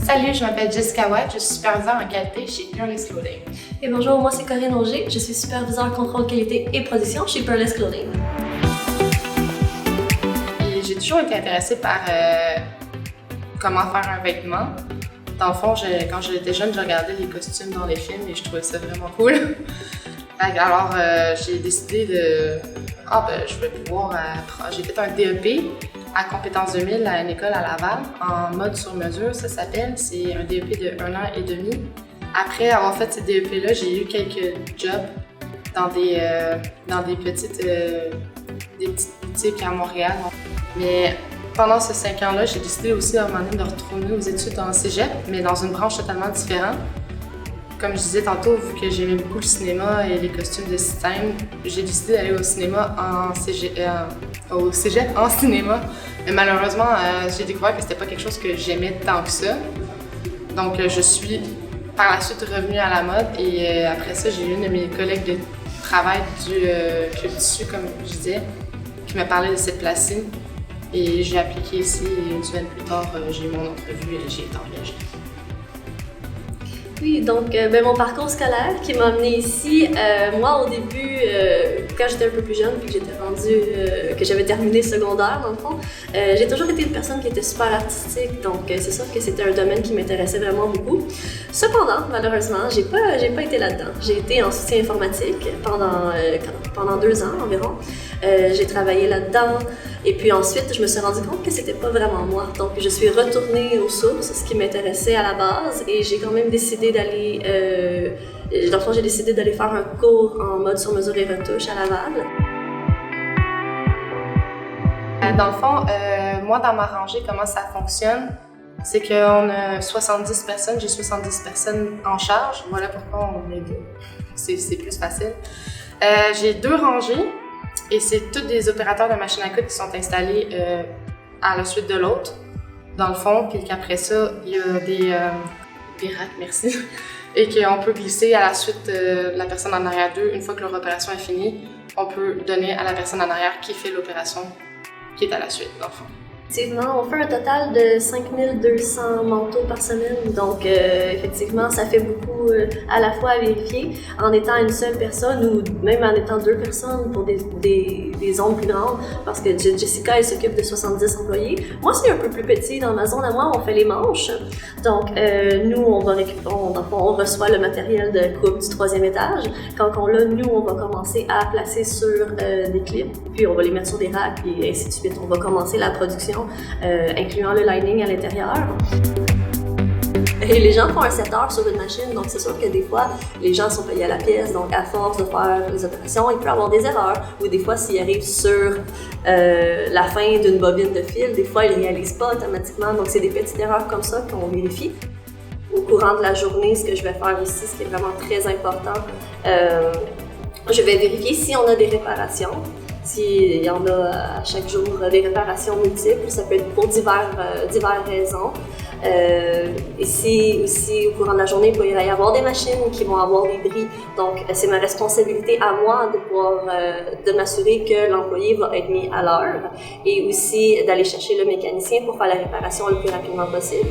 Salut, je m'appelle Jessica Watt, je suis superviseur en qualité chez Peerless Clothing. Et bonjour, moi c'est Corinne Auger, je suis superviseur contrôle qualité et production chez Peerless Clothing. J'ai toujours été intéressée par comment faire un vêtement. Dans le fond, quand j'étais jeune, je regardais les costumes dans les films et je trouvais ça vraiment cool. Alors, j'ai décidé de... je vais pouvoir... j'ai fait un DEP à Compétences 2000 à une école à Laval, en mode sur mesure, ça s'appelle. C'est un DEP de 1 an et demi. Après avoir fait ce DEP-là, j'ai eu quelques jobs dans des petites boutiques à Montréal. Mais pendant ces 5 ans-là, j'ai décidé aussi à un moment donné de retourner aux études dans le cégep, mais dans une branche totalement différente. Comme je disais tantôt, vu que j'aimais beaucoup le cinéma et les costumes de système, j'ai décidé d'aller au cinéma au cégep en cinéma. Mais malheureusement, j'ai découvert que c'était pas quelque chose que j'aimais tant que ça. Donc, je suis par la suite revenue à la mode et après ça, j'ai eu une de mes collègues de travail du Club Tissu, comme je disais, qui m'a parlé de cette place-ci. Et j'ai appliqué ici et une semaine plus tard, j'ai eu mon entrevue et j'ai été engagée. Oui, donc mon parcours scolaire qui m'a amenée ici, moi au début, quand j'étais un peu plus jeune, puis que j'étais rendue, que j'avais terminé secondaire dans le fond, j'ai toujours été une personne qui était super artistique, donc c'est sûr que c'était un domaine qui m'intéressait vraiment beaucoup. Cependant, malheureusement, j'ai pas été là-dedans. J'ai été en soutien informatique pendant 2 ans environ. J'ai travaillé là-dedans et puis ensuite je me suis rendu compte que c'était pas vraiment moi. Donc je suis retournée aux sources, ce qui m'intéressait à la base, et j'ai quand même décidé d'aller dans le fond, j'ai décidé d'aller faire un cours en mode sur mesure et retouche à Laval. Dans le fond, moi dans ma rangée, comment ça fonctionne, c'est qu'on a 70 personnes, j'ai 70 personnes en charge. Voilà pourquoi on est deux. C'est plus facile. J'ai 2 rangées. Et c'est tous des opérateurs de machines à coudre qui sont installés à la suite de l'autre, dans le fond, puis qu'après ça, il y a des racks, merci, et qu'on peut glisser à la suite de la personne en arrière d'eux. Une fois que leur opération est finie, on peut donner à la personne en arrière qui fait l'opération, qui est à la suite, dans le fond. Effectivement, on fait un total de 5200 manteaux par semaine, donc effectivement, ça fait beaucoup à la fois à vérifier en étant une seule personne ou même en étant 2 personnes pour des zones plus grandes, parce que Jessica, elle s'occupe de 70 employés. Moi, c'est un peu plus petit. Dans ma zone à moi, on fait les manches. Donc, nous, on reçoit le matériel de coupe du 3e étage. Quand on l'a, nous, on va commencer à placer sur des clips, puis on va les mettre sur des racks, puis ainsi de suite. On va commencer la production, incluant le lining à l'intérieur. Et les gens font un 7 heures sur une machine, donc c'est sûr que des fois, les gens sont payés à la pièce, donc à force de faire les opérations, il peut y avoir des erreurs, ou des fois, s'ils arrivent sur la fin d'une bobine de fil, des fois, ils ne réalisent pas automatiquement, donc c'est des petites erreurs comme ça qu'on vérifie. Au courant de la journée, ce que je vais faire aussi, ce qui est vraiment très important, je vais vérifier si on a des réparations. S'il y en a à chaque jour des réparations multiples, ça peut être pour diverses raisons. Et si aussi au courant de la journée, il va y avoir des machines qui vont avoir des bris. Donc c'est ma responsabilité à moi de m'assurer que l'employé va être mis à l'heure et aussi d'aller chercher le mécanicien pour faire la réparation le plus rapidement possible.